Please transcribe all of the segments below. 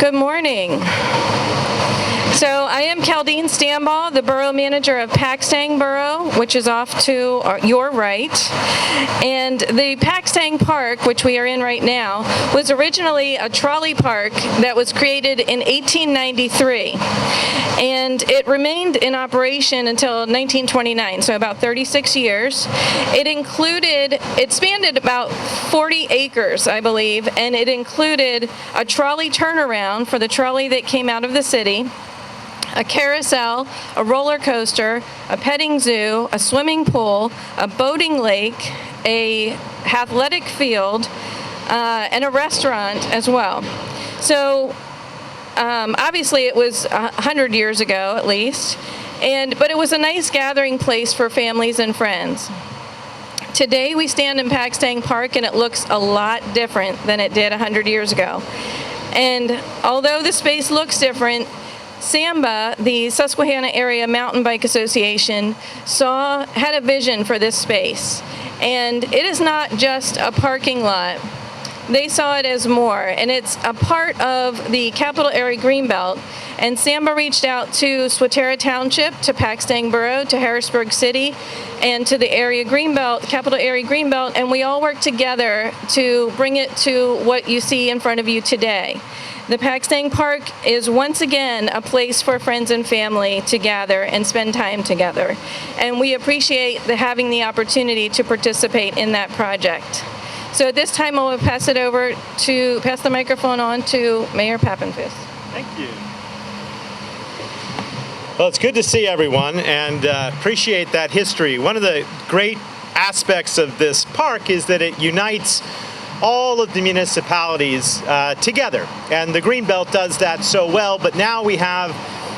Good morning. So I am Caldine Stambaugh, the Borough Manager of Paxtang Borough, which is off to your right. And the Paxtang Park, which we are in right now, was originally a trolley park that was created in 1893. And it remained in operation until 1929, so about 36 years. It spanned about 40 acres, I believe, and it included a trolley turnaround for the trolley that came out of the city, a carousel, a roller coaster, a petting zoo, a swimming pool, a boating lake, a athletic field, and a restaurant as well. So obviously it was 100 years ago at least, but it was a nice gathering place for families and friends. Today we stand in Paxtang Park and it looks a lot different than it did 100 years ago. And although the space looks different, SAMBA, the Susquehanna Area Mountain Bike Association, had a vision for this space. And it is not just a parking lot. They saw it as more, and it's a part of the Capital Area Greenbelt. And SAMBA reached out to Swatara Township, to Paxtang Borough, to Harrisburg City, and to the Area Greenbelt, Capital Area Greenbelt, and we all worked together to bring it to what you see in front of you today. The Paxtang Park is once again a place for friends and family to gather and spend time together. And we appreciate having the opportunity to participate in that project. So at this time, I will pass the microphone on to Mayor Pappenfuss. Thank you. Well, it's good to see everyone and appreciate that history. One of the great aspects of this park is that it unites all of the municipalities together, and the Greenbelt does that so well, but now we have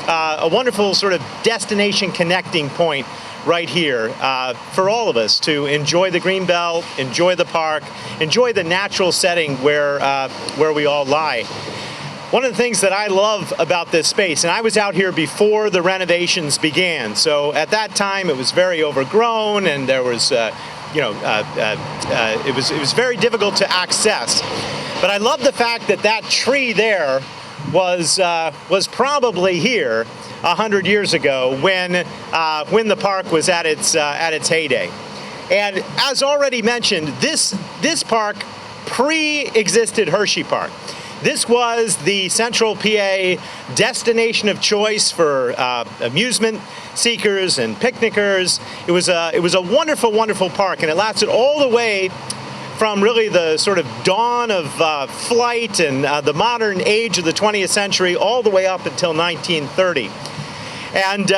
a wonderful sort of destination connecting point right here for all of us to enjoy the Greenbelt, enjoy the park, enjoy the natural setting where we all lie. One of the things that I love about this space, and I was out here before the renovations began, so at that time it was very overgrown and there was it was very difficult to access. But I love the fact that that tree there was probably here 100 years ago when the park was at its heyday. And as already mentioned, this park pre-existed Hershey Park. This was the Central PA destination of choice for amusement seekers and picnickers. It was a wonderful, wonderful park, and it lasted all the way from really the sort of dawn of flight and the modern age of the 20th century all the way up until 1930. And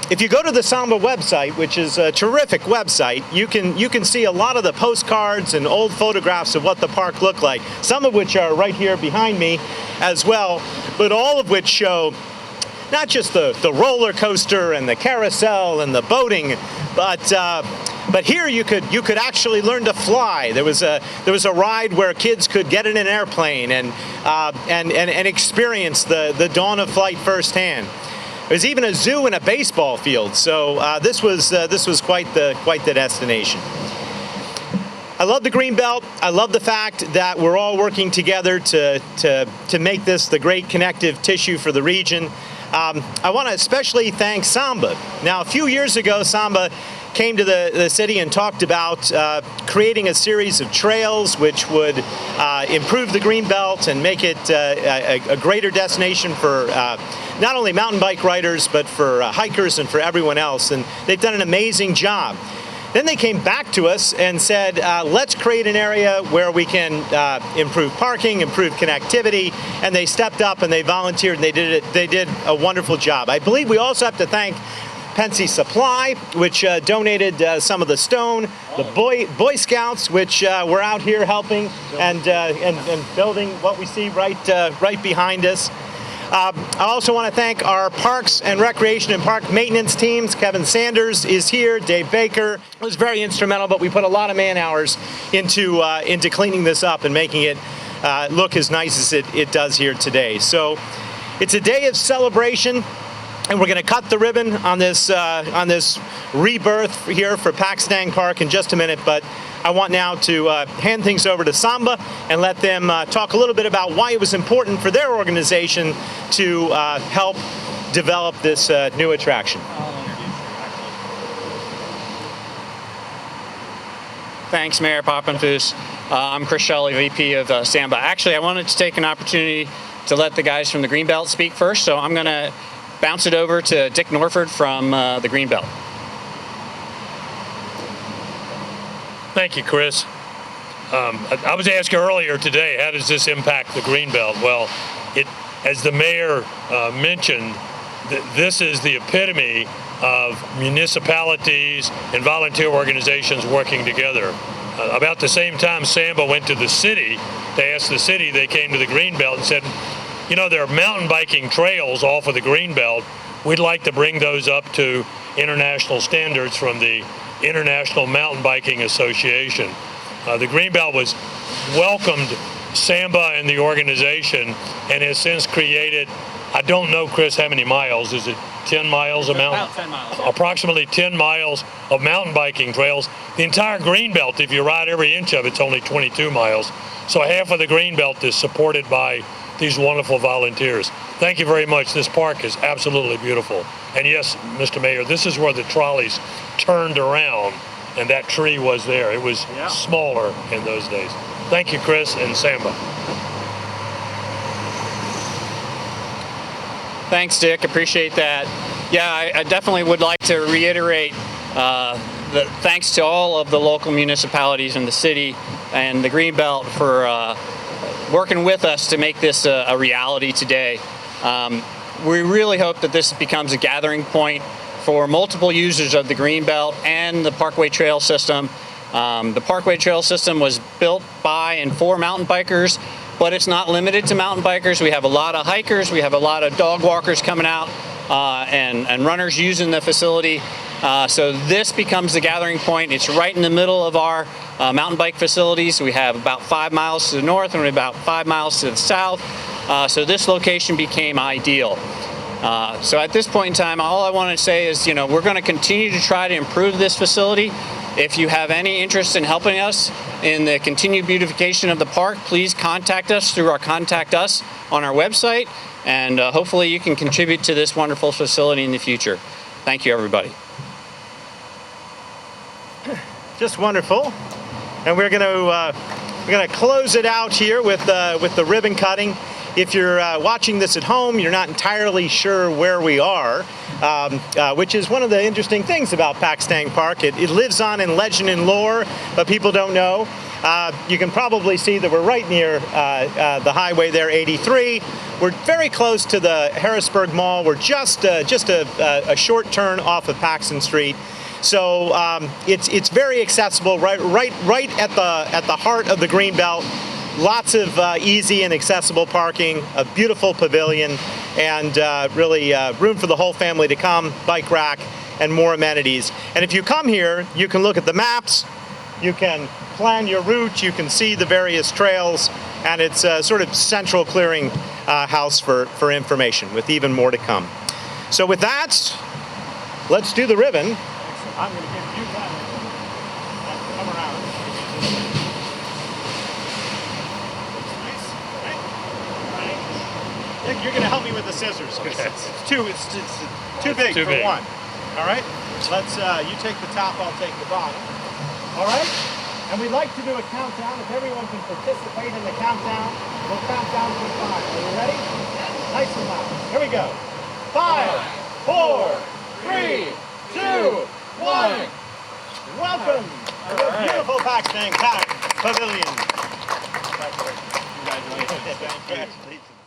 if you go to the SAMBA website, which is a terrific website, you can see a lot of the postcards and old photographs of what the park looked like, some of which are right here behind me as well, but all of which show not just the roller coaster and the carousel and the boating, but here you could actually learn to fly. There was a ride where kids could get in an airplane and experience the dawn of flight firsthand. There's even a zoo and a baseball field, so this was quite the destination. I love the Greenbelt. I love the fact that we're all working together to make this the great connective tissue for the region. I want to especially thank SAMBA. Now, a few years ago, SAMBA came to the city and talked about creating a series of trails which would improve the Greenbelt and make it a greater destination for not only mountain bike riders, but for hikers and for everyone else. And they've done an amazing job. Then they came back to us and said, let's create an area where we can improve parking, improve connectivity, and they stepped up and they volunteered and they did a wonderful job. I believe we also have to thank Pensy Supply, which donated some of the stone, the Boy Scouts, which were out here helping and building what we see right behind us. I also want to thank our Parks and Recreation and Park Maintenance teams. Kevin Sanders is here. Dave Baker was very instrumental, but we put a lot of man hours into cleaning this up and making it look as nice as it does here today. So it's a day of celebration. And we're going to cut the ribbon on this rebirth here for Paxtang Park in just a minute, but I want now to hand things over to Samba and let them talk a little bit about why it was important for their organization to help develop this new attraction. Thanks, Mayor Poppenfuss. I'm Chris Shelley, VP of Samba. Actually, I wanted to take an opportunity to let the guys from the Greenbelt speak first, so I'm going to bounce it over to Dick Norford from the Greenbelt. Thank you, Chris. I was asked earlier today, how does this impact the Greenbelt? Well, as the mayor mentioned, this is the epitome of municipalities and volunteer organizations working together. About the same time Samba went to the city, they asked the city, they came to the Greenbelt and said, you know, there are mountain biking trails off of the Greenbelt. We'd like to bring those up to international standards from the International Mountain Biking Association. The Greenbelt welcomed Samba and the organization and has since created, I don't know, Chris, how many miles? Is it 10 miles of mountain? About 10 miles. Approximately 10 miles of mountain biking trails. The entire Greenbelt, if you ride every inch of it, it's only 22 miles. So half of the Greenbelt is supported by these wonderful volunteers. Thank you very much. This park is absolutely beautiful. And yes, Mr. Mayor, this is where the trolleys turned around and that tree was there. It was smaller in those days. Thank you, Chris and Samba. Thanks, Dick. Appreciate that. Yeah, I definitely would like to reiterate the thanks to all of the local municipalities in the city and the Greenbelt for working with us to make this a reality today. We really hope that this becomes a gathering point for multiple users of the Greenbelt and the Parkway Trail system. The Parkway Trail system was built by and for mountain bikers, but it's not limited to mountain bikers. We have a lot of hikers, we have a lot of dog walkers coming out and runners using the facility. So this becomes the gathering point. It's right in the middle of our mountain bike facilities. We have about 5 miles to the north and about 5 miles to the south. So this location became ideal. So at this point in time, all I want to say is, you know, we're going to continue to try to improve this facility. If you have any interest in helping us in the continued beautification of the park, please contact us through our Contact Us on our website, and hopefully you can contribute to this wonderful facility in the future. Thank you, everybody. Just wonderful. And we're going to close it out here with the ribbon cutting. If you're watching this at home, you're not entirely sure where we are, which is one of the interesting things about Paxtang Park. It lives on in legend and lore, but people don't know. You can probably see that we're right near the highway there, 83. We're very close to the Harrisburg Mall. We're just a short turn off of Paxton Street. So it's very accessible, right at the heart of the Greenbelt. Lots of easy and accessible parking, a beautiful pavilion, and really room for the whole family to come, bike rack, and more amenities. And if you come here, you can look at the maps, you can plan your route, you can see the various trails, and it's a sort of central clearing house for information, with even more to come. So with that, let's do the ribbon. I'm going to give you that. Come around. You're going to help me with the scissors because it's too big for one. All right. Let's. You take the top. I'll take the bottom. All right. And we'd like to do a countdown. If everyone can participate in the countdown, we'll count down from 5. Are you ready? Nice and loud. Here we go. 5, 4, 3, 2, 1. Welcome to the beautiful Paxtang Pavilion. Congratulations.